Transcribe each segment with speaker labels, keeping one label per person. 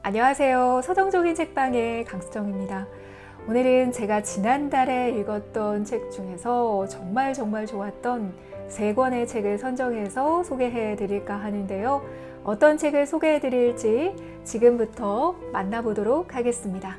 Speaker 1: 안녕하세요. 서정적인 책방의 강수정입니다. 오늘은 제가 지난달에 읽었던 책 중에서 정말 좋았던 3권의 책을 선정해서 소개해 드릴까 하는데요. 어떤 책을 소개해 드릴지 지금부터 만나보도록 하겠습니다.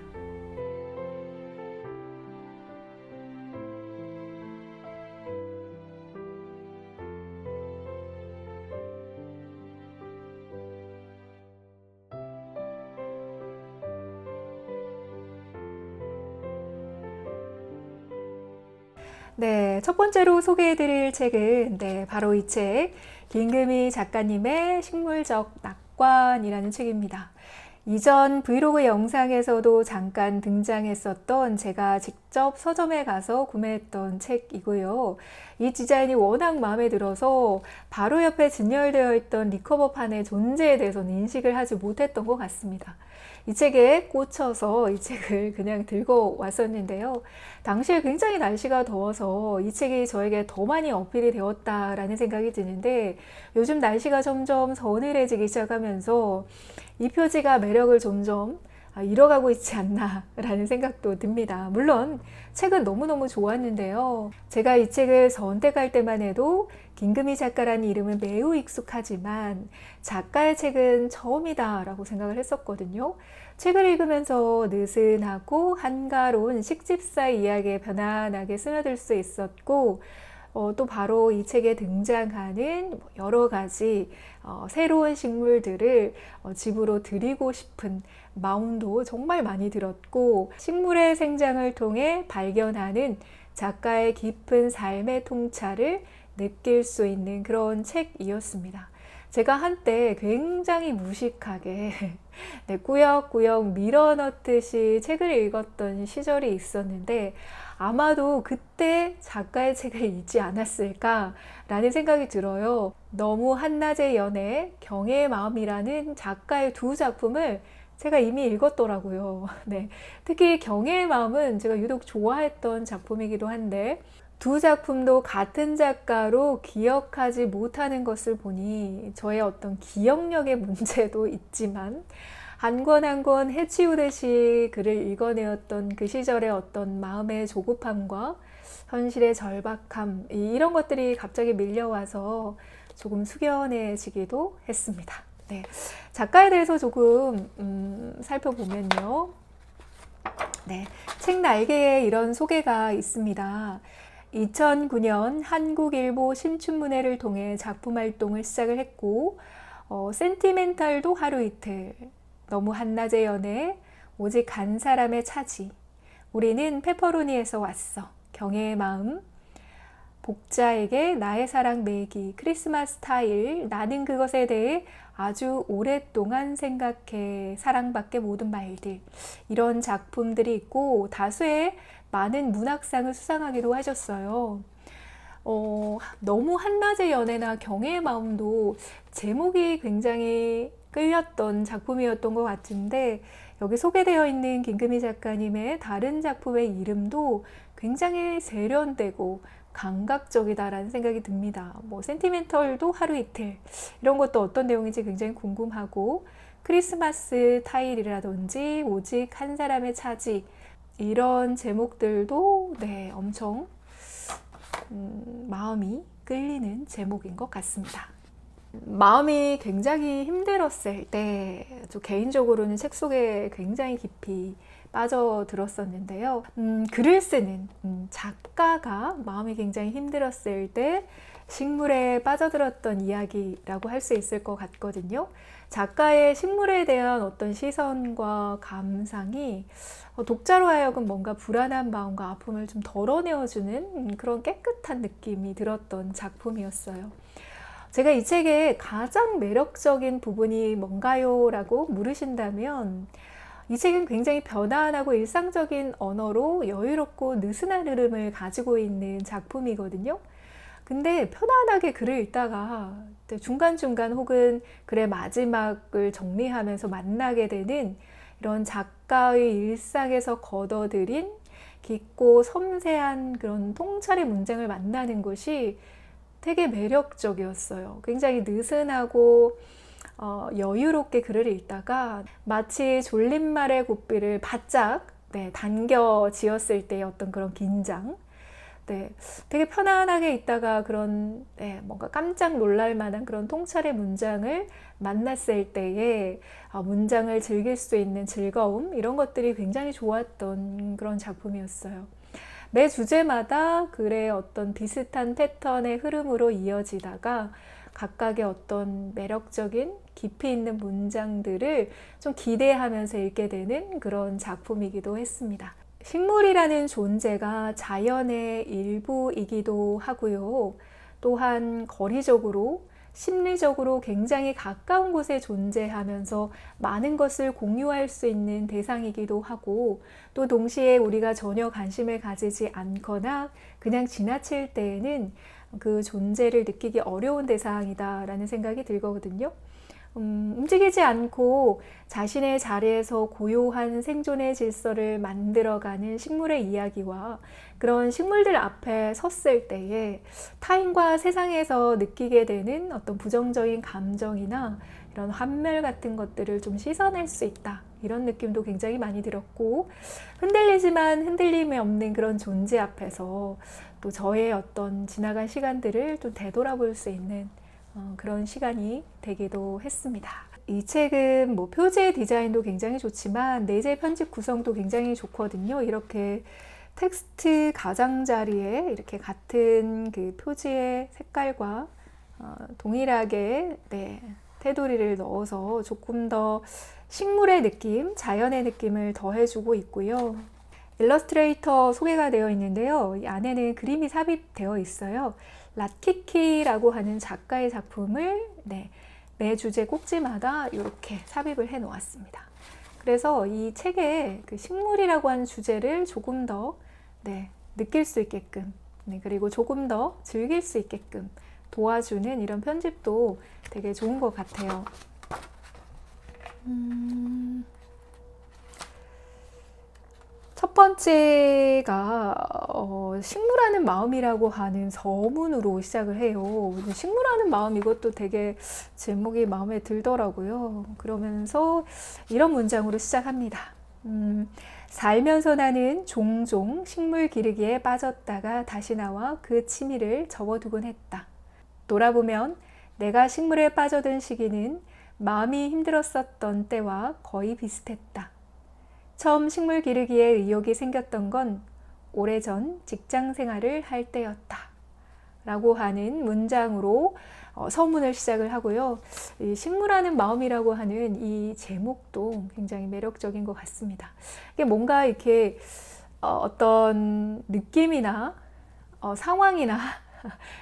Speaker 1: 네, 첫 번째로 소개해드릴 책은 바로 이 책, 김금희 작가님의 식물적 낙관이라는 책입니다. 이전 브이로그 영상에서도 잠깐 등장했었던 제가 직접 서점에 가서 구매했던 책이고요. 이 디자인이 워낙 마음에 들어서 바로 옆에 진열되어 있던 리커버판의 존재에 대해서는 인식을 하지 못했던 것 같습니다. 이 책에 꽂혀서 이 책을 그냥 들고 왔었는데요. 당시에 굉장히 날씨가 더워서 이 책이 저에게 더 많이 어필이 되었다라는 생각이 드는데, 요즘 날씨가 점점 서늘해지기 시작하면서 이 표지가 매력을 점점 잃어가고 있지 않나라는 생각도 듭니다. 물론 책은 너무너무 좋았는데요. 제가 이 책을 선택할 때만 해도 김금희 작가라는 이름은 매우 익숙하지만 작가의 책은 처음이다라고 생각을 했었거든요. 책을 읽으면서 느슨하고 한가로운 식집사의 이야기에 편안하게 스며들 수 있었고, 또 바로 이 책에 등장하는 여러 가지 새로운 식물들을 집으로 들이고 싶은 마음도 정말 많이 들었고, 식물의 생장을 통해 발견하는 작가의 깊은 삶의 통찰을 느낄 수 있는 그런 책이었습니다. 제가 한때 굉장히 무식하게 꾸역꾸역 밀어넣듯이 책을 읽었던 시절이 있었는데, 아마도 그때 작가의 책을 읽지 않았을까라는 생각이 들어요. 너무 한낮의 연애, 경애의 마음이라는 작가의 2작품을 제가 이미 읽었더라고요. 네, 특히 경애의 마음은 제가 유독 좋아했던 작품이기도 한데, 2작품도 같은 작가로 기억하지 못하는 것을 보니 저의 어떤 기억력의 문제도 있지만, 한 권 한 권 해치우듯이 글을 읽어내었던 그 시절의 어떤 마음의 조급함과 현실의 절박함, 이런 것들이 갑자기 밀려와서 조금 숙연해지기도 했습니다. 네, 작가에 대해서 조금 살펴보면요. 네, 책 날개에 이런 소개가 있습니다. 2009년 한국일보 신춘문예를 통해 작품 활동을 시작을 했고, 센티멘탈도 하루 이틀, 너무 한낮의 연애, 오직 한 사람의 차지, 우리는 페퍼로니에서 왔어, 경애의 마음, 복자에게 나의 사랑 매기, 크리스마스 타일, 나는 그것에 대해 아주 오랫동안 생각해, 사랑밖에 모든 말들, 이런 작품들이 있고 다수의 많은 문학상을 수상하기도 하셨어요. 너무 한낮의 연애나 경애의 마음도 제목이 굉장히 끌렸던 작품이었던 것 같은데, 여기 소개되어 있는 김금희 작가님의 다른 작품의 이름도 굉장히 세련되고 감각적이다라는 생각이 듭니다. 센티멘털도 하루 이틀, 이런 것도 어떤 내용인지 굉장히 궁금하고, 크리스마스 타일이라든지 오직 한 사람의 차지, 이런 제목들도 엄청 마음이 끌리는 제목인 것 같습니다. 마음이 굉장히 힘들었을 때, 저 개인적으로는 책 속에 굉장히 깊이 빠져들었었는데요. 글을 쓰는 작가가 마음이 굉장히 힘들었을 때 식물에 빠져들었던 이야기라고 할 수 있을 것 같거든요. 작가의 식물에 대한 어떤 시선과 감상이 독자로 하여금 뭔가 불안한 마음과 아픔을 좀 덜어내어주는 그런 깨끗한 느낌이 들었던 작품이었어요. 제가 이 책의 가장 매력적인 부분이 뭔가요? 라고 물으신다면, 이 책은 굉장히 편안하고 일상적인 언어로 여유롭고 느슨한 흐름을 가지고 있는 작품이거든요. 근데 편안하게 글을 읽다가 중간중간 혹은 글의 마지막을 정리하면서 만나게 되는 이런 작가의 일상에서 걷어들인 깊고 섬세한 그런 통찰의 문장을 만나는 것이 되게 매력적이었어요. 굉장히 느슨하고 여유롭게 글을 읽다가 마치 졸린말의 고삐를 바짝 당겨 지었을 때의 어떤 그런 긴장, 되게 편안하게 있다가 그런 뭔가 깜짝 놀랄 만한 그런 통찰의 문장을 만났을 때에 문장을 즐길 수 있는 즐거움, 이런 것들이 굉장히 좋았던 그런 작품이었어요. 매 주제마다 글의 어떤 비슷한 패턴의 흐름으로 이어지다가 각각의 어떤 매력적인 깊이 있는 문장들을 좀 기대하면서 읽게 되는 그런 작품이기도 했습니다. 식물이라는 존재가 자연의 일부이기도 하고요. 또한 거리적으로, 심리적으로 굉장히 가까운 곳에 존재하면서 많은 것을 공유할 수 있는 대상이기도 하고, 또 동시에 우리가 전혀 관심을 가지지 않거나 그냥 지나칠 때에는 그 존재를 느끼기 어려운 대상이다라는 생각이 들거든요. 움직이지 않고 자신의 자리에서 고요한 생존의 질서를 만들어가는 식물의 이야기와 그런 식물들 앞에 섰을 때에 타인과 세상에서 느끼게 되는 어떤 부정적인 감정이나 이런 환멸 같은 것들을 좀 씻어낼 수 있다, 이런 느낌도 굉장히 많이 들었고, 흔들리지만 흔들림이 없는 그런 존재 앞에서 또 저의 어떤 지나간 시간들을 좀 되돌아볼 수 있는 그런 시간이 되기도 했습니다. 이 책은 뭐 표지의 디자인도 굉장히 좋지만 내재 편집 구성도 굉장히 좋거든요. 이렇게 텍스트 가장자리에 이렇게 같은 그 표지의 색깔과 동일하게 테두리를 넣어서 조금 더 식물의 느낌, 자연의 느낌을 더해주고 있고요. 일러스트레이터 소개가 되어 있는데요. 이 안에는 그림이 삽입되어 있어요. 랏키키라고 하는 작가의 작품을 매 주제 꼭지마다 이렇게 삽입을 해 놓았습니다. 그래서 이 책에 그 식물이라고 하는 주제를 조금 더 느낄 수 있게끔, 그리고 조금 더 즐길 수 있게끔 도와주는 이런 편집도 되게 좋은 것 같아요. 첫 번째가 식물하는 마음이라고 하는 서문으로 시작을 해요. 식물하는 마음, 이것도 되게 제목이 마음에 들더라고요. 그러면서 이런 문장으로 시작합니다. 살면서 나는 종종 식물 기르기에 빠졌다가 다시 나와 그 취미를 접어두곤 했다. 돌아보면 내가 식물에 빠져든 시기는 마음이 힘들었었던 때와 거의 비슷했다. 처음 식물 기르기에 의욕이 생겼던 건 오래전 직장 생활을 할 때였다. 라고 하는 문장으로 서문을 시작을 하고요. 이 식물하는 마음이라고 하는 이 제목도 굉장히 매력적인 것 같습니다. 이게 뭔가 이렇게 어떤 느낌이나 상황이나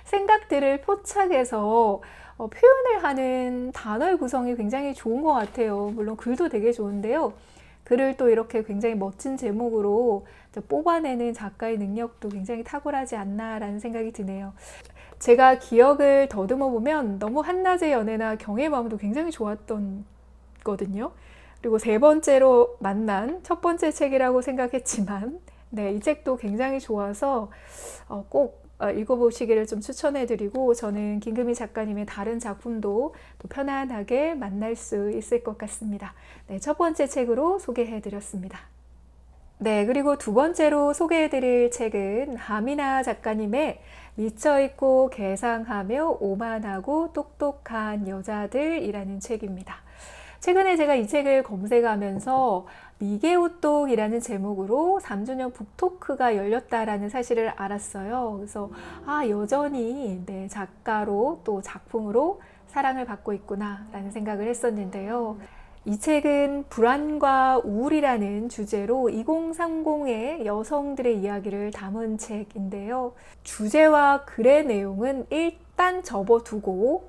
Speaker 1: 생각들을 포착해서 표현을 하는 단어의 구성이 굉장히 좋은 것 같아요. 물론 글도 되게 좋은데요. 글을 또 이렇게 굉장히 멋진 제목으로 뽑아내는 작가의 능력도 굉장히 탁월하지 않나라는 생각이 드네요. 제가 기억을 더듬어 보면 너무 한낮의 연애나 경의 마음도 굉장히 좋았던 거든요. 그리고 세 번째로 만난 첫 번째 책이라고 생각했지만 이 책도 굉장히 좋아서 꼭 읽어보시기를 좀 추천해드리고, 저는 김금희 작가님의 다른 작품도 또 편안하게 만날 수 있을 것 같습니다. 첫 번째 책으로 소개해드렸습니다. 그리고 두 번째로 소개해드릴 책은 하미나 작가님의 미쳐있고 개상하며 오만하고 똑똑한 여자들이라는 책입니다. 최근에 제가 이 책을 검색하면서 미개오똑이라는 제목으로 3주년 북토크가 열렸다라는 사실을 알았어요. 그래서 여전히 작가로 또 작품으로 사랑을 받고 있구나 라는 생각을 했었는데요. 이 책은 불안과 우울이라는 주제로 2030의 여성들의 이야기를 담은 책인데요. 주제와 글의 내용은 일단 접어두고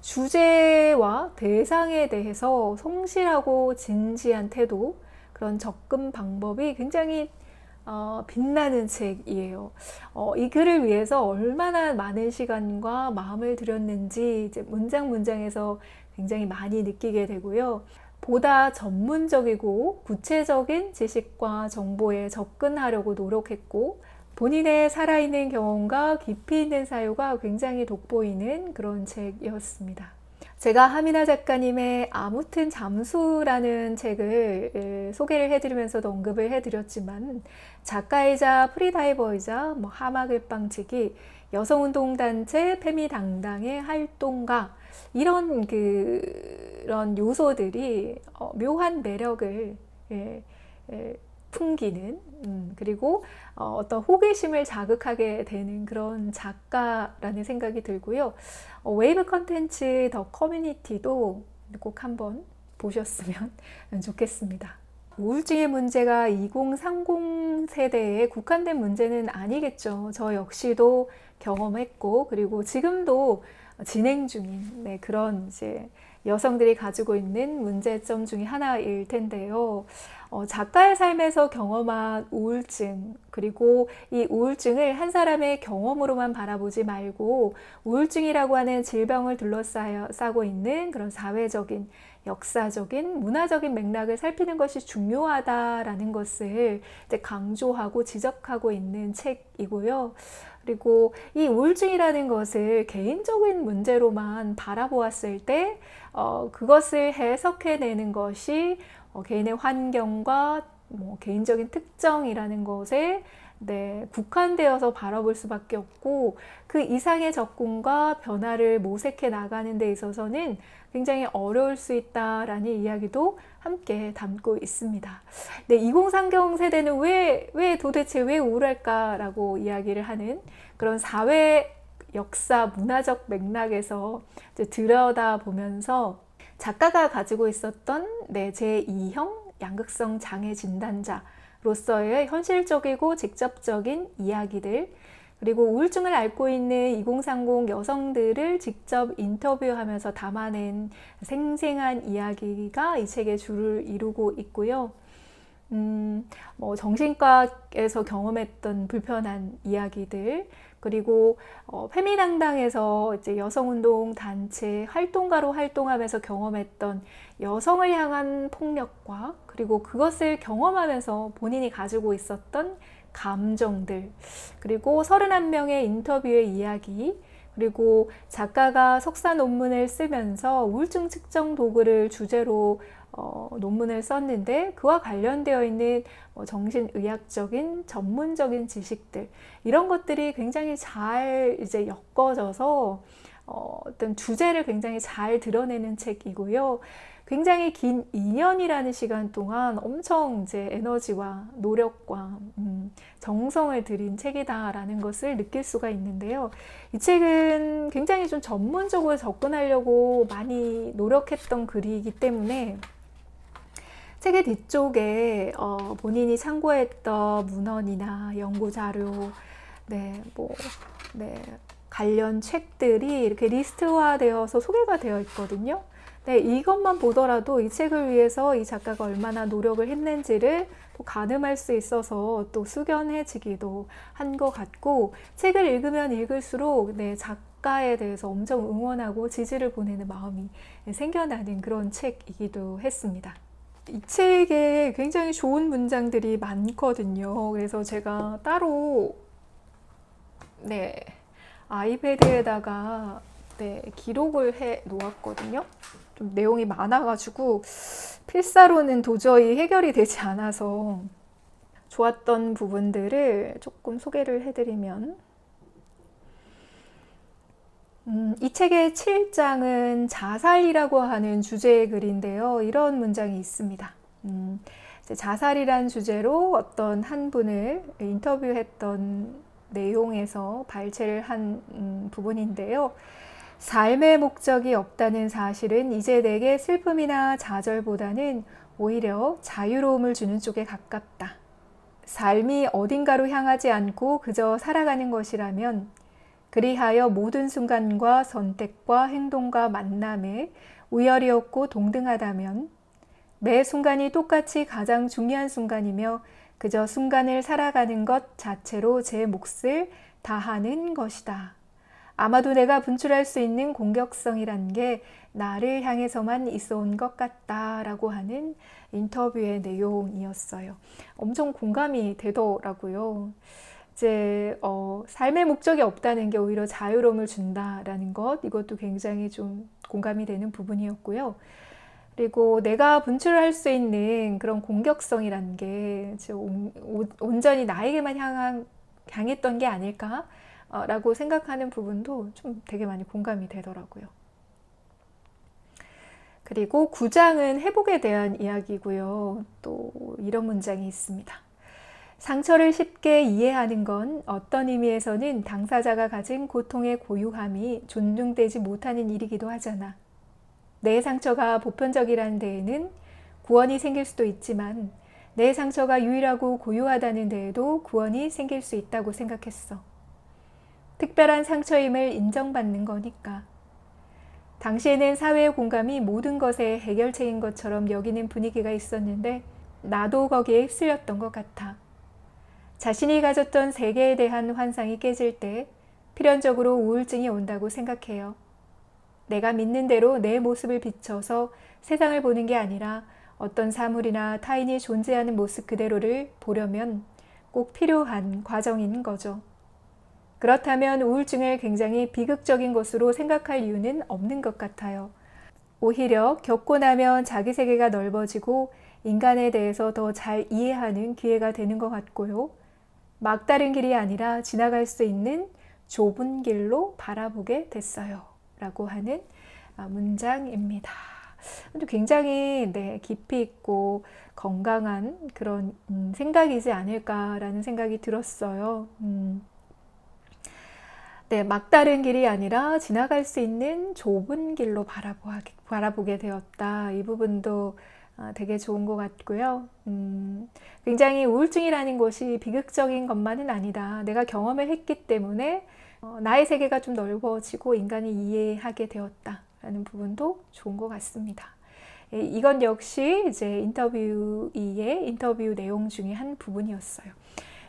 Speaker 1: 주제와 대상에 대해서 성실하고 진지한 태도, 그런 접근 방법이 굉장히 빛나는 책이에요. 이 글을 위해서 얼마나 많은 시간과 마음을 들였는지 이제 문장에서 굉장히 많이 느끼게 되고요. 보다 전문적이고 구체적인 지식과 정보에 접근하려고 노력했고, 본인의 살아있는 경험과 깊이 있는 사유가 굉장히 돋보이는 그런 책이었습니다. 제가 하미나 작가님의 아무튼 잠수라는 책을 소개를 해드리면서도 언급을 해드렸지만 작가이자 프리다이버이자 하마글방치기 여성운동단체 페미당당의 활동가 그런 요소들이 묘한 매력을 풍기는 그리고 어떤 호기심을 자극하게 되는 그런 작가라는 생각이 들고요. 웨이브 컨텐츠 더 커뮤니티도 꼭 한번 보셨으면 좋겠습니다. 우울증의 문제가 2030 세대에 국한된 문제는 아니겠죠. 저 역시도 경험했고 그리고 지금도 진행 중인 그런 이제 여성들이 가지고 있는 문제점 중에 하나일 텐데요. 작가의 삶에서 경험한 우울증, 그리고 이 우울증을 한 사람의 경험으로만 바라보지 말고 우울증이라고 하는 질병을 둘러싸고 있는 그런 사회적인, 역사적인, 문화적인 맥락을 살피는 것이 중요하다라는 것을 이제 강조하고 지적하고 있는 책이고요. 그리고 이 우울증이라는 것을 개인적인 문제로만 바라보았을 때 그것을 해석해내는 것이 개인의 환경과 개인적인 특정이라는 것에 국한되어서 바라볼 수밖에 없고 그 이상의 접근과 변화를 모색해 나가는 데 있어서는 굉장히 어려울 수 있다라는 이야기도 함께 담고 있습니다. 2030 세대는 도대체 왜 우울할까라고 이야기를 하는 그런 사회, 역사, 문화적 맥락에서 들여다보면서 작가가 가지고 있었던 제2형 양극성 장애 진단자로서의 현실적이고 직접적인 이야기들, 그리고 우울증을 앓고 있는 2030 여성들을 직접 인터뷰하면서 담아낸 생생한 이야기가 이 책의 주를 이루고 있고요. 정신과에서 경험했던 불편한 이야기들, 그리고 페미당당에서 이제 여성운동 단체 활동가로 활동하면서 경험했던 여성을 향한 폭력과 그리고 그것을 경험하면서 본인이 가지고 있었던 감정들, 그리고 31명의 인터뷰의 이야기, 그리고 작가가 석사 논문을 쓰면서 우울증 측정 도구를 주제로 논문을 썼는데 그와 관련되어 있는 정신의학적인 전문적인 지식들, 이런 것들이 굉장히 잘 이제 엮어져서 어떤 주제를 굉장히 잘 드러내는 책이고요. 굉장히 긴 2년이라는 시간 동안 엄청 이제 에너지와 노력과 정성을 들인 책이다라는 것을 느낄 수가 있는데요. 이 책은 굉장히 좀 전문적으로 접근하려고 많이 노력했던 글이기 때문에 책의 뒤쪽에 본인이 참고했던 문헌이나 연구 자료, 관련 책들이 이렇게 리스트화되어서 소개가 되어 있거든요. 이것만 보더라도 이 책을 위해서 이 작가가 얼마나 노력을 했는지를 또 가늠할 수 있어서 또 숙연해지기도 한 것 같고, 책을 읽으면 읽을수록 작가에 대해서 엄청 응원하고 지지를 보내는 마음이 생겨나는 그런 책이기도 했습니다. 이 책에 굉장히 좋은 문장들이 많거든요. 그래서 제가 따로 아이패드에다가 기록을 해 놓았거든요. 좀 내용이 많아가지고 필사로는 도저히 해결이 되지 않아서 좋았던 부분들을 조금 소개를 해드리면, 이 책의 7장은 자살이라고 하는 주제의 글인데요. 이런 문장이 있습니다. 자살이란 주제로 어떤 한 분을 인터뷰했던 내용에서 발췌를 한 부분인데요. 삶의 목적이 없다는 사실은 이제 내게 슬픔이나 좌절보다는 오히려 자유로움을 주는 쪽에 가깝다. 삶이 어딘가로 향하지 않고 그저 살아가는 것이라면, 그리하여 모든 순간과 선택과 행동과 만남에 우열이 없고 동등하다면, 매 순간이 똑같이 가장 중요한 순간이며 그저 순간을 살아가는 것 자체로 제 몫을 다하는 것이다. 아마도 내가 분출할 수 있는 공격성이란 게 나를 향해서만 있어 온 것 같다라고 하는 인터뷰의 내용이었어요. 엄청 공감이 되더라고요. 이제 삶의 목적이 없다는 게 오히려 자유로움을 준다라는 것, 이것도 굉장히 좀 공감이 되는 부분이었고요. 그리고 내가 분출할 수 있는 그런 공격성이라는 게 온전히 나에게만 향했던 게 아닐까라고 생각하는 부분도 좀 되게 많이 공감이 되더라고요. 그리고 9장은 회복에 대한 이야기고요. 또 이런 문장이 있습니다. 상처를 쉽게 이해하는 건 어떤 의미에서는 당사자가 가진 고통의 고유함이 존중되지 못하는 일이기도 하잖아. 내 상처가 보편적이라는 데에는 구원이 생길 수도 있지만 내 상처가 유일하고 고유하다는 데에도 구원이 생길 수 있다고 생각했어. 특별한 상처임을 인정받는 거니까. 당시에는 사회의 공감이 모든 것의 해결책인 것처럼 여기는 분위기가 있었는데 나도 거기에 휩쓸렸던 것 같아. 자신이 가졌던 세계에 대한 환상이 깨질 때 필연적으로 우울증이 온다고 생각해요. 내가 믿는 대로 내 모습을 비춰서 세상을 보는 게 아니라 어떤 사물이나 타인이 존재하는 모습 그대로를 보려면 꼭 필요한 과정인 거죠. 그렇다면 우울증을 굉장히 비극적인 것으로 생각할 이유는 없는 것 같아요. 오히려 겪고 나면 자기 세계가 넓어지고 인간에 대해서 더 잘 이해하는 기회가 되는 것 같고요. 막다른 길이 아니라 지나갈 수 있는 좁은 길로 바라보게 됐어요. 라고 하는 문장입니다. 굉장히 깊이 있고 건강한 그런 생각이지 않을까라는 생각이 들었어요. 막다른 길이 아니라 지나갈 수 있는 좁은 길로 바라보게 되었다. 이 부분도 되게 좋은 것 같고요. 굉장히 우울증이라는 것이 비극적인 것만은 아니다. 내가 경험을 했기 때문에 나의 세계가 좀 넓어지고 인간이 이해하게 되었다라는 부분도 좋은 것 같습니다. 이건 역시 이제 인터뷰의 인터뷰 내용 중에 한 부분이었어요.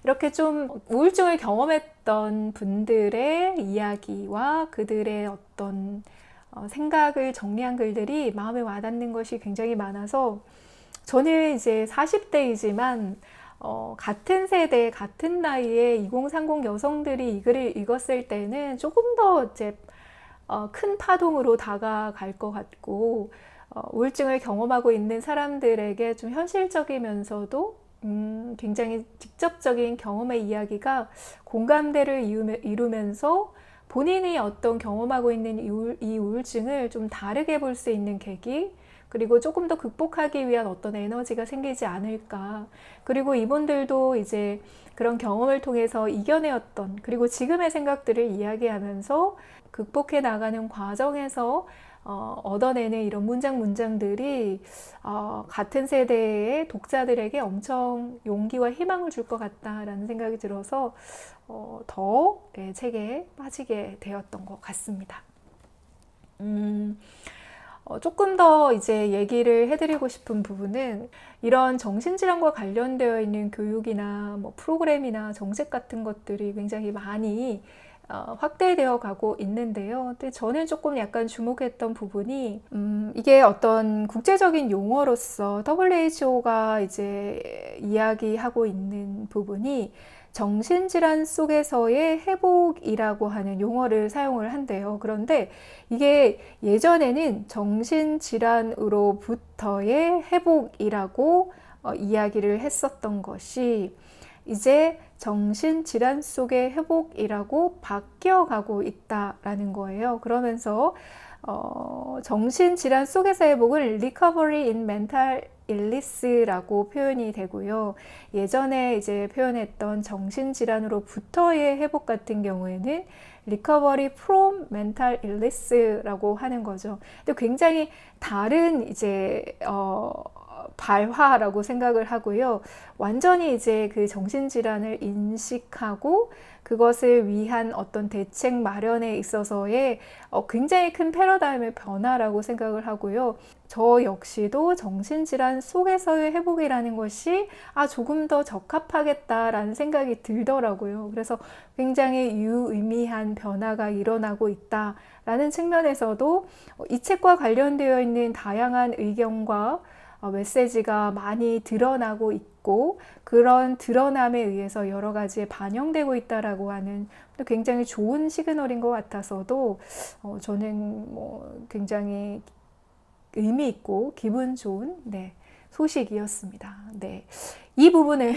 Speaker 1: 이렇게 좀 우울증을 경험했던 분들의 이야기와 그들의 어떤 생각을 정리한 글들이 마음에 와닿는 것이 굉장히 많아서 저는 이제 40대이지만 같은 세대, 같은 나이에 2030 여성들이 이 글을 읽었을 때는 조금 더 이제 큰 파동으로 다가갈 것 같고 우울증을 경험하고 있는 사람들에게 좀 현실적이면서도 굉장히 직접적인 경험의 이야기가 공감대를 이루면서 본인이 어떤 경험하고 있는 이 우울증을 좀 다르게 볼 수 있는 계기, 그리고 조금 더 극복하기 위한 어떤 에너지가 생기지 않을까. 그리고 이분들도 이제 그런 경험을 통해서 이겨내었던, 그리고 지금의 생각들을 이야기하면서 극복해 나가는 과정에서 얻어내는 이런 문장들이 같은 세대의 독자들에게 엄청 용기와 희망을 줄 것 같다라는 생각이 들어서 더 책에 빠지게 되었던 것 같습니다. 조금 더 이제 얘기를 해드리고 싶은 부분은 이런 정신질환과 관련되어 있는 교육이나 뭐 프로그램이나 정책 같은 것들이 굉장히 많이 확대되어 가고 있는데요. 근데 저는 조금 약간 주목했던 부분이 이게 어떤 국제적인 용어로서 WHO가 이제 이야기하고 있는 부분이 정신질환 속에서의 회복이라고 하는 용어를 사용을 한대요. 그런데 이게 예전에는 정신질환으로부터의 회복이라고 이야기를 했었던 것이 이제 정신질환 속의 회복이라고 바뀌어가고 있다라는 거예요. 그러면서 정신질환 속에서의 회복을 Recovery in Mental Illness라고 표현이 되고요. 예전에 이제 표현했던 정신질환으로부터의 회복 같은 경우에는 Recovery from Mental Illness라고 하는 거죠. 근데 굉장히 다른 이제 발화라고 생각을 하고요. 완전히 이제 그 정신질환을 인식하고 그것을 위한 어떤 대책 마련에 있어서의 굉장히 큰 패러다임의 변화라고 생각을 하고요. 저 역시도 정신질환 속에서의 회복이라는 것이 조금 더 적합하겠다라는 생각이 들더라고요. 그래서 굉장히 유의미한 변화가 일어나고 있다라는 측면에서도 이 책과 관련되어 있는 다양한 의견과 메시지가 많이 드러나고 있고 그런 드러남에 의해서 여러 가지에 반영되고 있다라고 하는 또 굉장히 좋은 시그널인 것 같아서도 저는 뭐 굉장히 의미 있고 기분 좋은 소식이었습니다. 이 부분을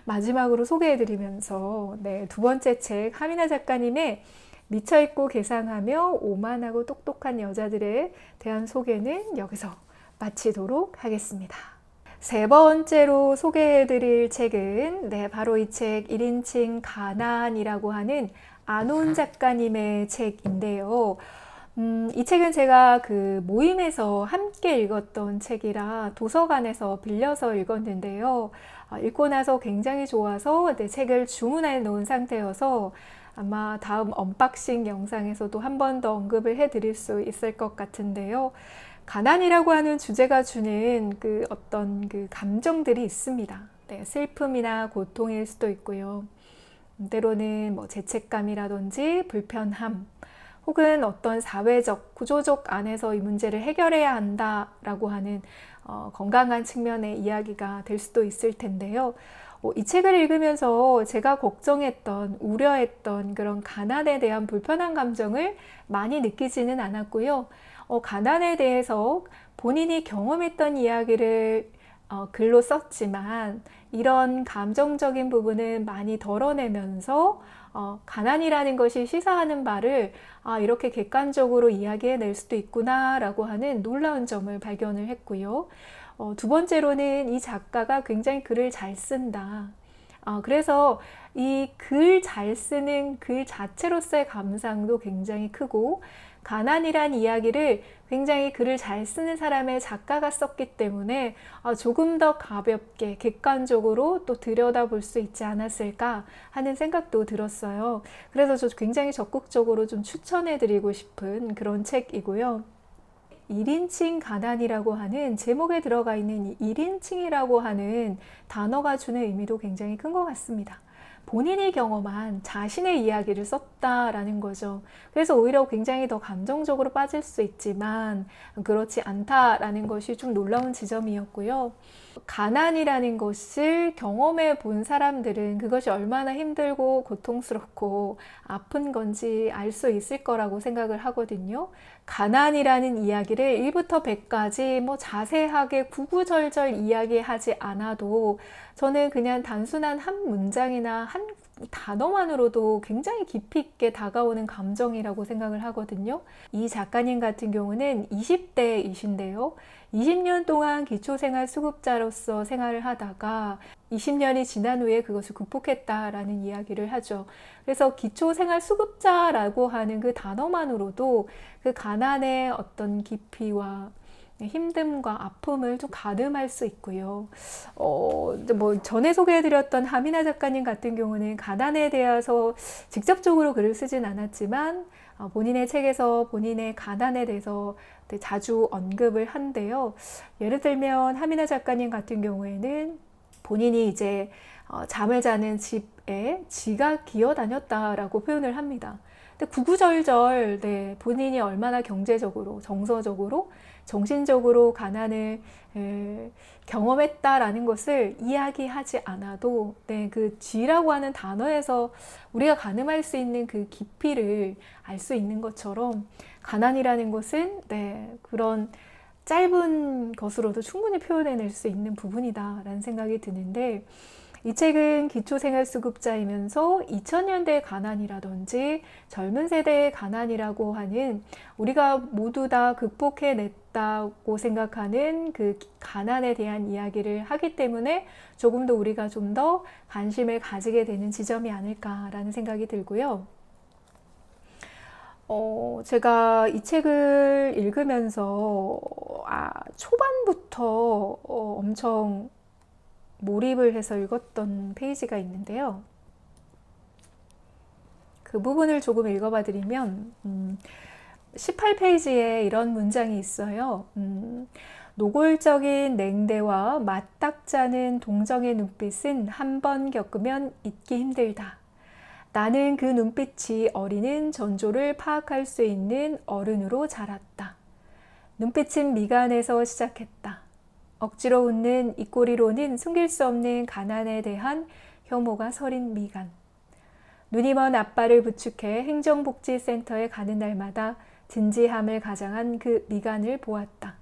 Speaker 1: 마지막으로 소개해드리면서 두 번째 책 하미나 작가님의 미쳐있고 계상하며 오만하고 똑똑한 여자들에 대한 소개는 여기서 마치도록 하겠습니다. 세 번째로 소개해드릴 책은 바로 이 책 1인칭 가난이라고 하는 안온 작가님의 책인데요. 이 책은 제가 그 모임에서 함께 읽었던 책이라 도서관에서 빌려서 읽었는데요. 읽고 나서 굉장히 좋아서 책을 주문해 놓은 상태여서 아마 다음 언박싱 영상에서도 한 번 더 언급을 해드릴 수 있을 것 같은데요. 가난이라고 하는 주제가 주는 그 어떤 그 감정들이 있습니다. 슬픔이나 고통일 수도 있고요. 때로는 뭐 죄책감이라든지 불편함, 혹은 어떤 사회적, 구조적 안에서 이 문제를 해결해야 한다라고 하는 건강한 측면의 이야기가 될 수도 있을 텐데요. 이 책을 읽으면서 제가 걱정했던, 우려했던 그런 가난에 대한 불편한 감정을 많이 느끼지는 않았고요. 가난에 대해서 본인이 경험했던 이야기를 글로 썼지만 이런 감정적인 부분은 많이 덜어내면서 가난이라는 것이 시사하는 바를 이렇게 객관적으로 이야기해낼 수도 있구나 라고 하는 놀라운 점을 발견을 했고요. 두 번째로는 이 작가가 굉장히 글을 잘 쓴다. 그래서 이 글 잘 쓰는 글 자체로서의 감상도 굉장히 크고 가난이란 이야기를 굉장히 글을 잘 쓰는 사람의 작가가 썼기 때문에 조금 더 가볍게 객관적으로 또 들여다볼 수 있지 않았을까 하는 생각도 들었어요. 그래서 저 굉장히 적극적으로 좀 추천해 드리고 싶은 그런 책이고요. 1인칭 가난이라고 하는 제목에 들어가 있는 1인칭이라고 하는 단어가 주는 의미도 굉장히 큰 것 같습니다. 본인이 경험한 자신의 이야기를 썼다라는 거죠. 그래서 오히려 굉장히 더 감정적으로 빠질 수 있지만 그렇지 않다라는 것이 좀 놀라운 지점이었고요. 가난이라는 것을 경험해 본 사람들은 그것이 얼마나 힘들고 고통스럽고 아픈 건지 알 수 있을 거라고 생각을 하거든요. 가난이라는 이야기를 1부터 100까지 뭐 자세하게 구구절절 이야기하지 않아도 저는 그냥 단순한 한 문장이나 한 단어만으로도 굉장히 깊이 있게 다가오는 감정이라고 생각을 하거든요. 이 작가님 같은 경우는 20대이신데요. 20년 동안 기초생활수급자로서 생활을 하다가 20년이 지난 후에 그것을 극복했다라는 이야기를 하죠. 그래서 기초생활수급자라고 하는 그 단어만으로도 그 가난의 어떤 깊이와 힘듦과 아픔을 좀 가늠할 수 있고요. 뭐 전에 소개해드렸던 하미나 작가님 같은 경우는 가난에 대해서 직접적으로 글을 쓰진 않았지만 본인의 책에서 본인의 가난에 대해서 자주 언급을 한대요. 예를 들면 하미나 작가님 같은 경우에는 본인이 이제 잠을 자는 집에 쥐가 기어다녔다라고 표현을 합니다. 근데 구구절절 본인이 얼마나 경제적으로, 정서적으로, 정신적으로 가난을 경험했다라는 것을 이야기하지 않아도 그 쥐라고 하는 단어에서 우리가 가늠할 수 있는 그 깊이를 알 수 있는 것처럼 가난이라는 것은 그런 짧은 것으로도 충분히 표현해낼 수 있는 부분이다라는 생각이 드는데 이 책은 기초생활수급자이면서 2000년대의 가난이라든지 젊은 세대의 가난이라고 하는 우리가 모두 다 극복해냈다고 생각하는 그 가난에 대한 이야기를 하기 때문에 조금 더 우리가 좀 더 관심을 가지게 되는 지점이 아닐까라는 생각이 들고요. 제가 이 책을 읽으면서 초반부터 엄청 몰입을 해서 읽었던 페이지가 있는데요. 그 부분을 조금 읽어봐 드리면 18페이지에 이런 문장이 있어요. 노골적인 냉대와 맞닥자는 동정의 눈빛은 한 번 겪으면 잊기 힘들다. 나는 그 눈빛이 어린은 전조를 파악할 수 있는 어른으로 자랐다. 눈빛은 미간에서 시작했다. 억지로 웃는 입꼬리로는 숨길 수 없는 가난에 대한 혐오가 서린 미간. 눈이 먼 아빠를 부축해 행정복지센터에 가는 날마다 진지함을 가장한 그 미간을 보았다.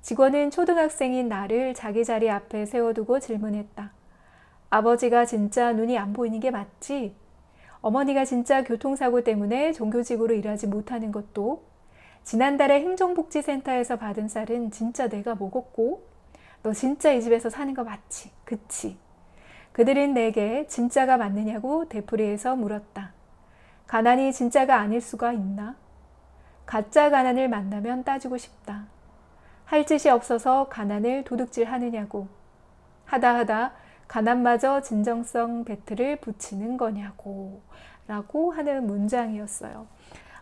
Speaker 1: 직원은 초등학생인 나를 자기 자리 앞에 세워두고 질문했다. 아버지가 진짜 눈이 안 보이는 게 맞지? 어머니가 진짜 교통사고 때문에 종교직으로 일하지 못하는 것도? 지난달에 행정복지센터에서 받은 쌀은 진짜 내가 먹었고? 너 진짜 이 집에서 사는 거 맞지? 그치? 그들은 내게 진짜가 맞느냐고 되풀이해서 물었다. 가난이 진짜가 아닐 수가 있나? 가짜 가난을 만나면 따지고 싶다. 할 짓이 없어서 가난을 도둑질 하느냐고. 하다 가난마저 진정성 배틀을 붙이는 거냐고 라고 하는 문장이었어요.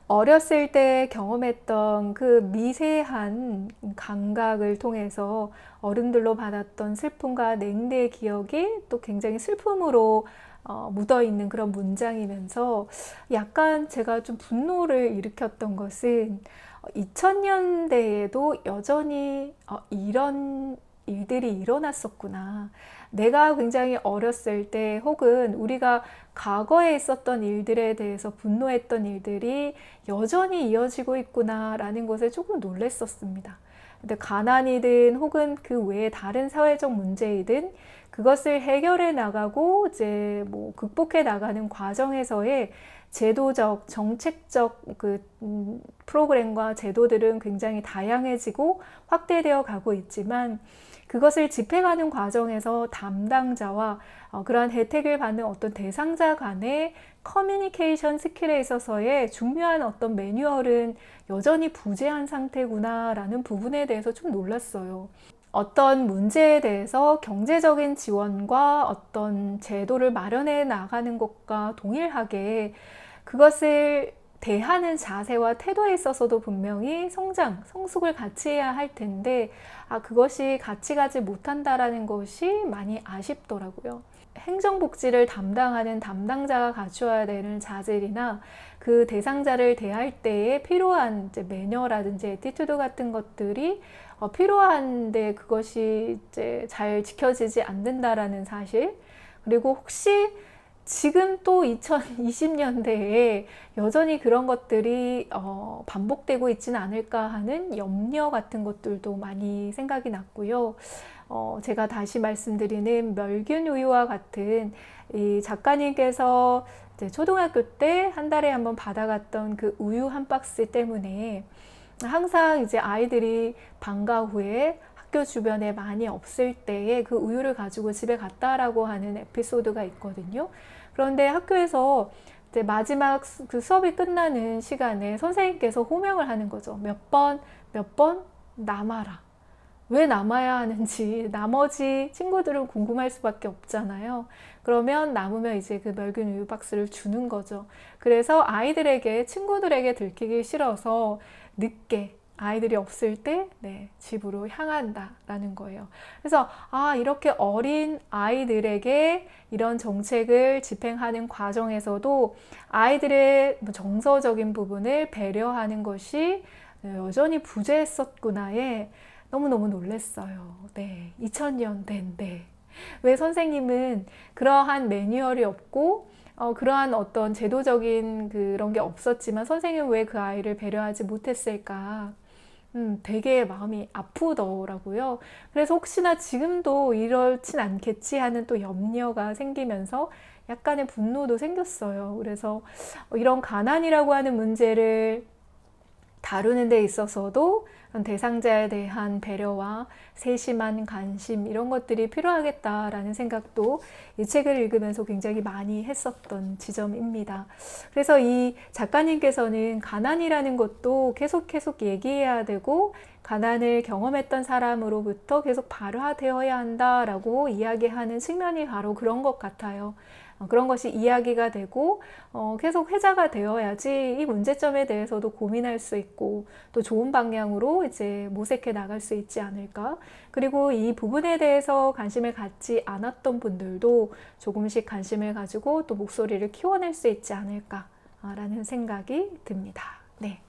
Speaker 1: 어렸을 때 경험했던 그 미세한 감각을 통해서 어른들로 받았던 슬픔과 냉대의 기억이 또 굉장히 슬픔으로 묻어있는 그런 문장이면서 약간 제가 좀 분노를 일으켰던 것은 2000년대에도 여전히 이런 일들이 일어났었구나. 내가 굉장히 어렸을 때 혹은 우리가 과거에 있었던 일들에 대해서 분노했던 일들이 여전히 이어지고 있구나라는 것에 조금 놀랐었습니다. 근데 가난이든 혹은 그 외에 다른 사회적 문제이든 그것을 해결해 나가고 이제 뭐 극복해 나가는 과정에서의 제도적, 정책적 프로그램과 제도들은 굉장히 다양해지고 확대되어 가고 있지만 그것을 집행하는 과정에서 담당자와 그러한 혜택을 받는 어떤 대상자 간의 커뮤니케이션 스킬에 있어서의 중요한 어떤 매뉴얼은 여전히 부재한 상태구나라는 부분에 대해서 좀 놀랐어요. 어떤 문제에 대해서 경제적인 지원과 어떤 제도를 마련해 나가는 것과 동일하게 그것을 대하는 자세와 태도에 있어서도 분명히 성숙을 같이 해야 할 텐데 그것이 같이 가지 못한다라는 것이 많이 아쉽더라고요. 행정복지를 담당하는 담당자가 갖추어야 되는 자질이나 그 대상자를 대할 때에 필요한 이제 매너라든지 애티튜드 같은 것들이 필요한데 그것이 이제 잘 지켜지지 않는다라는 사실, 그리고 혹시 지금 또 2020년대에 여전히 그런 것들이 반복되고 있지는 않을까 하는 염려 같은 것들도 많이 생각이 났고요. 제가 다시 말씀드리는 멸균 우유와 같은 이 작가님께서 이제 초등학교 때 한 달에 한번 받아갔던 그 우유 한 박스 때문에 항상 이제 아이들이 방과 후에 학교 주변에 많이 없을 때에 그 우유를 가지고 집에 갔다라고 하는 에피소드가 있거든요. 그런데 학교에서 이제 마지막 그 수업이 끝나는 시간에 선생님께서 호명을 하는 거죠. 몇 번 남아라. 왜 남아야 하는지 나머지 친구들은 궁금할 수밖에 없잖아요. 그러면 남으면 이제 그 멸균 우유 박스를 주는 거죠. 그래서 친구들에게 들키기 싫어서 늦게 아이들이 없을 때 집으로 향한다라는 거예요. 그래서 이렇게 어린 아이들에게 이런 정책을 집행하는 과정에서도 아이들의 정서적인 부분을 배려하는 것이 여전히 부재했었구나에 너무너무 놀랐어요. 2000년대인데 왜 선생님은 그러한 매뉴얼이 없고 그러한 어떤 제도적인 그런 게 없었지만 선생님은 왜 그 아이를 배려하지 못했을까? 되게 마음이 아프더라고요. 그래서 혹시나 지금도 이렇진 않겠지 하는 또 염려가 생기면서 약간의 분노도 생겼어요. 그래서 이런 가난이라고 하는 문제를 다루는 데 있어서도 대상자에 대한 배려와 세심한 관심 이런 것들이 필요하겠다라는 생각도 이 책을 읽으면서 굉장히 많이 했었던 지점입니다. 그래서 이 작가님께서는 가난이라는 것도 계속 얘기해야 되고 가난을 경험했던 사람으로부터 계속 발화되어야 한다라고 이야기하는 측면이 바로 그런 것 같아요. 그런 것이 이야기가 되고 계속 회자가 되어야지 이 문제점에 대해서도 고민할 수 있고 또 좋은 방향으로 이제 모색해 나갈 수 있지 않을까. 그리고 이 부분에 대해서 관심을 갖지 않았던 분들도 조금씩 관심을 가지고 또 목소리를 키워낼 수 있지 않을까라는 생각이 듭니다. 네.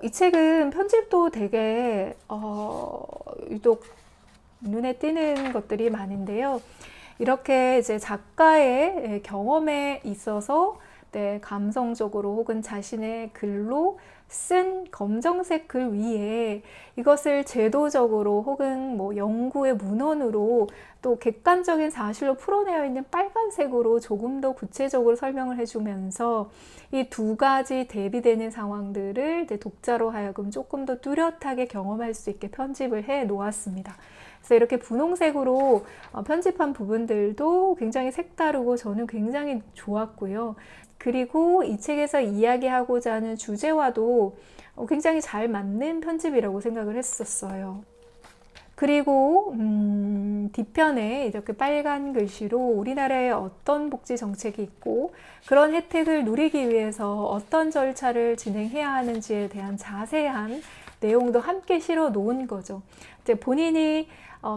Speaker 1: 이 책은 편집도 되게 유독 눈에 띄는 것들이 많은데요. 이렇게 이제 작가의 경험에 있어서 감성적으로 혹은 자신의 글로 쓴 검정색 글 위에 이것을 제도적으로 혹은 뭐 연구의 문헌으로 또 객관적인 사실로 풀어내어 있는 빨간색으로 조금 더 구체적으로 설명을 해주면서 이 두 가지 대비되는 상황들을 독자로 하여금 조금 더 뚜렷하게 경험할 수 있게 편집을 해 놓았습니다. 그래서 이렇게 분홍색으로 편집한 부분들도 굉장히 색다르고 저는 굉장히 좋았고요. 그리고 이 책에서 이야기하고자 하는 주제와도 굉장히 잘 맞는 편집이라고 생각을 했었어요. 그리고 뒤편에 이렇게 빨간 글씨로 우리나라에 어떤 복지 정책이 있고 그런 혜택을 누리기 위해서 어떤 절차를 진행해야 하는지에 대한 자세한 내용도 함께 실어 놓은 거죠. 이제 본인이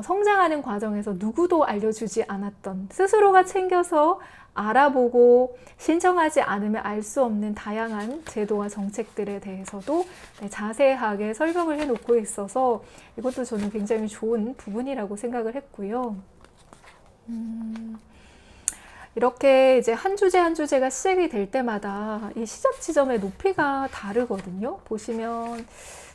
Speaker 1: 성장하는 과정에서 누구도 알려주지 않았던, 스스로가 챙겨서 알아보고 신청하지 않으면 알 수 없는 다양한 제도와 정책들에 대해서도 자세하게 설명을 해놓고 있어서 이것도 저는 굉장히 좋은 부분이라고 생각을 했고요. 이렇게 이제 한 주제 한 주제가 시작이 될 때마다 이 시작 지점의 높이가 다르거든요. 보시면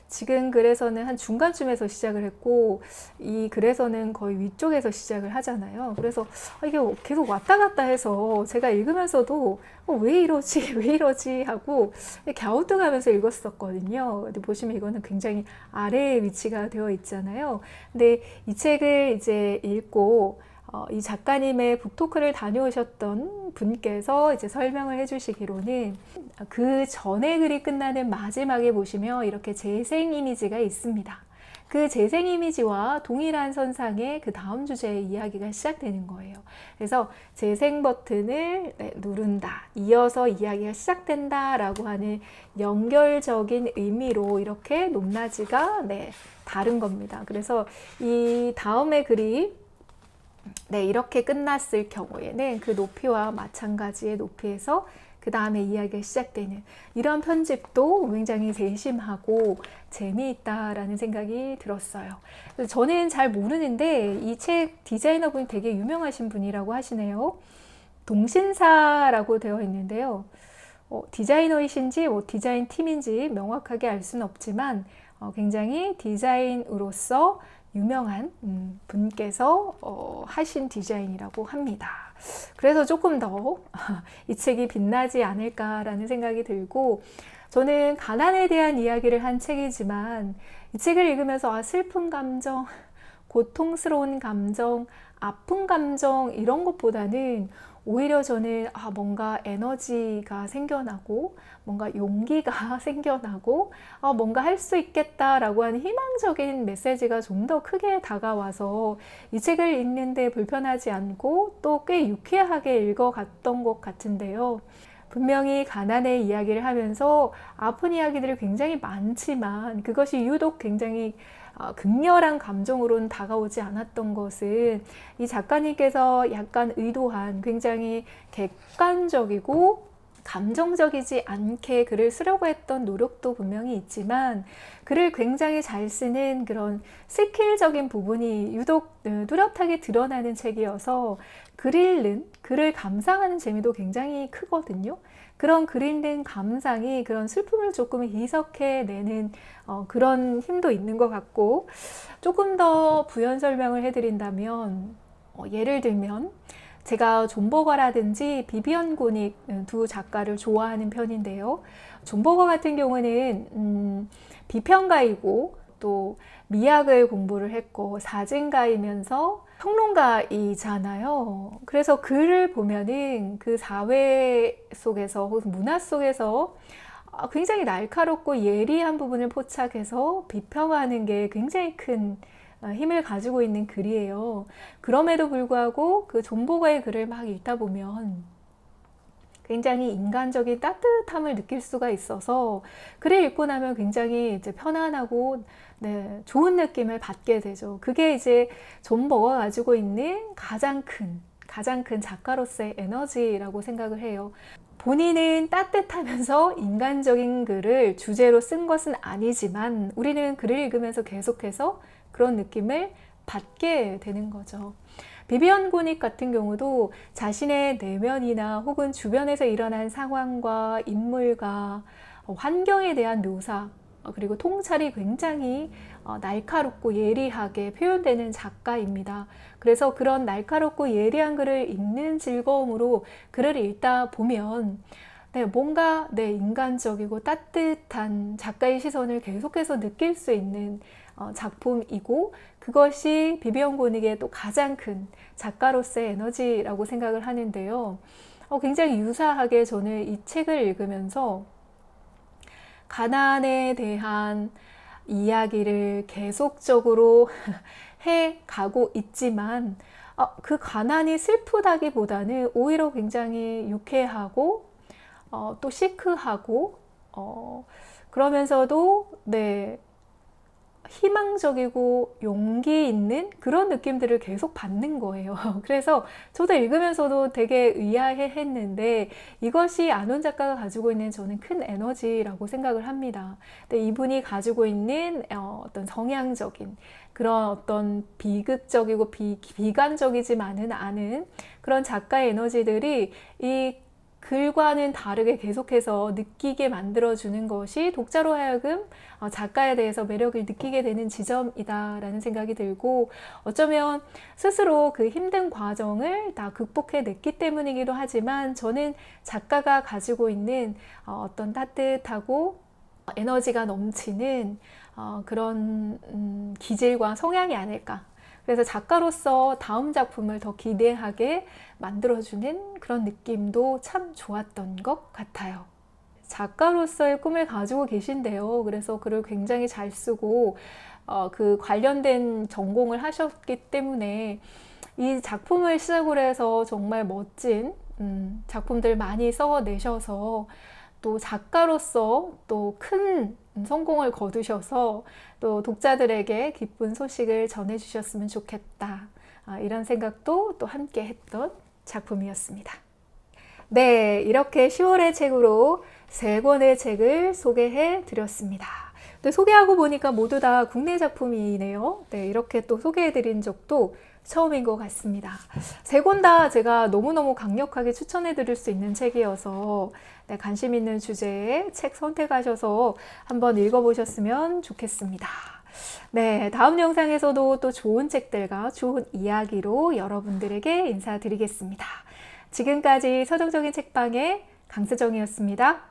Speaker 1: 지금 글에서는 한 중간쯤에서 시작을 했고 이 글에서는 거의 위쪽에서 시작을 하잖아요. 그래서 이게 계속 왔다 갔다 해서 제가 읽으면서도 왜 이러지 왜 이러지 하고 갸우뚱하면서 읽었었거든요. 근데 보시면 이거는 굉장히 아래에 위치가 되어 있잖아요. 근데 이 책을 이제 읽고 이 작가님의 북토크를 다녀오셨던 분께서 이제 설명을 해주시기로는 그 전에 글이 끝나는 마지막에 보시면 이렇게 재생 이미지가 있습니다. 그 재생 이미지와 동일한 선상에 그 다음 주제의 이야기가 시작되는 거예요. 그래서 재생 버튼을 누른다, 이어서 이야기가 시작된다 라고 하는 연결적인 의미로 이렇게 높낮이가 다른 겁니다. 그래서 이 다음의 글이 이렇게 끝났을 경우에는 그 높이와 마찬가지의 높이에서 그 다음에 이야기가 시작되는 이런 편집도 굉장히 세심하고 재미있다라는 생각이 들었어요. 저는 잘 모르는데 이 책 디자이너분이 되게 유명하신 분이라고 하시네요. 동신사라고 되어 있는데요. 디자이너이신지 디자인 팀인지 명확하게 알 수는 없지만 굉장히 디자인으로서 유명한 분께서 하신 디자인이라고 합니다. 그래서 조금 더 이 책이 빛나지 않을까라는 생각이 들고, 저는 가난에 대한 이야기를 한 책이지만 이 책을 읽으면서 슬픈 감정, 고통스러운 감정, 아픈 감정 이런 것보다는 오히려 저는 뭔가 에너지가 생겨나고 뭔가 용기가 생겨나고 뭔가 할 수 있겠다라고 하는 희망적인 메시지가 좀 더 크게 다가와서 이 책을 읽는데 불편하지 않고 또 꽤 유쾌하게 읽어갔던 것 같은데요. 분명히 가난의 이야기를 하면서 아픈 이야기들이 굉장히 많지만 그것이 유독 굉장히 극렬한 감정으로는 다가오지 않았던 것은 이 작가님께서 약간 의도한 굉장히 객관적이고 감정적이지 않게 글을 쓰려고 했던 노력도 분명히 있지만 글을 굉장히 잘 쓰는 그런 스킬적인 부분이 유독 뚜렷하게 드러나는 책이어서 글 읽는, 글을 감상하는 재미도 굉장히 크거든요. 그런 글 읽는 감상이 그런 슬픔을 조금 희석해내는 그런 힘도 있는 것 같고, 조금 더 부연 설명을 해드린다면 예를 들면 제가 존 버거라든지 비비언 고닉 두 작가를 좋아하는 편인데요. 존 버거 같은 경우는 비평가이고 또 미학을 공부를 했고 사진가이면서 평론가이잖아요. 그래서 글을 보면은 그 사회 속에서 혹은 문화 속에서 굉장히 날카롭고 예리한 부분을 포착해서 비평하는 게 굉장히 큰 힘을 가지고 있는 글이에요. 그럼에도 불구하고 그 존 버거의 글을 막 읽다 보면 굉장히 인간적인 따뜻함을 느낄 수가 있어서 글을 읽고 나면 굉장히 이제 편안하고 좋은 느낌을 받게 되죠. 그게 이제 존 버거가 가지고 있는 가장 큰 작가로서의 에너지라고 생각을 해요. 본인은 따뜻하면서 인간적인 글을 주제로 쓴 것은 아니지만 우리는 글을 읽으면서 계속해서 그런 느낌을 받게 되는 거죠. 비비안 고닉 같은 경우도 자신의 내면이나 혹은 주변에서 일어난 상황과 인물과 환경에 대한 묘사 그리고 통찰이 굉장히 날카롭고 예리하게 표현되는 작가입니다. 그래서 그런 날카롭고 예리한 글을 읽는 즐거움으로 글을 읽다 보면 뭔가 인간적이고 따뜻한 작가의 시선을 계속해서 느낄 수 있는 작품이고, 그것이 비비안 고닉의 또 가장 큰 작가로서의 에너지라고 생각을 하는데요. 굉장히 유사하게 저는 이 책을 읽으면서 가난에 대한 이야기를 계속적으로 해 가고 있지만 그 가난이 슬프다기보다는 오히려 굉장히 유쾌하고 또 시크하고 그러면서도 희망적이고 용기 있는 그런 느낌들을 계속 받는 거예요. 그래서 저도 읽으면서도 되게 의아해 했는데 이것이 안온 작가가 가지고 있는 저는 큰 에너지라고 생각을 합니다. 근데 이분이 가지고 있는 어떤 성향적인 그런 어떤 비극적이고 비관적이지만은 않은 그런 작가의 에너지들이 이 글과는 다르게 계속해서 느끼게 만들어주는 것이 독자로 하여금 작가에 대해서 매력을 느끼게 되는 지점이다라는 생각이 들고, 어쩌면 스스로 그 힘든 과정을 다 극복해냈기 때문이기도 하지만 저는 작가가 가지고 있는 어떤 따뜻하고 에너지가 넘치는 그런 기질과 성향이 아닐까. 그래서 작가로서 다음 작품을 더 기대하게 만들어주는 그런 느낌도 참 좋았던 것 같아요. 작가로서의 꿈을 가지고 계신데요. 그래서 글을 굉장히 잘 쓰고 그 관련된 전공을 하셨기 때문에 이 작품을 시작으로 해서 정말 멋진 작품들 많이 써내셔서 또 작가로서 또 큰 성공을 거두셔서 또 독자들에게 기쁜 소식을 전해주셨으면 좋겠다. 이런 생각도 또 함께 했던 작품이었습니다. 네, 이렇게 10월의 책으로 3권의 책을 소개해 드렸습니다. 소개하고 보니까 모두 다 국내 작품이네요. 네, 이렇게 또 소개해 드린 적도 처음인 것 같습니다. 3권 다 제가 너무너무 강력하게 추천해 드릴 수 있는 책이어서 관심 있는 주제에 책 선택하셔서 한번 읽어보셨으면 좋겠습니다. 네, 다음 영상에서도 또 좋은 책들과 좋은 이야기로 여러분들에게 인사드리겠습니다. 지금까지 서정적인 책방의 강수정이었습니다.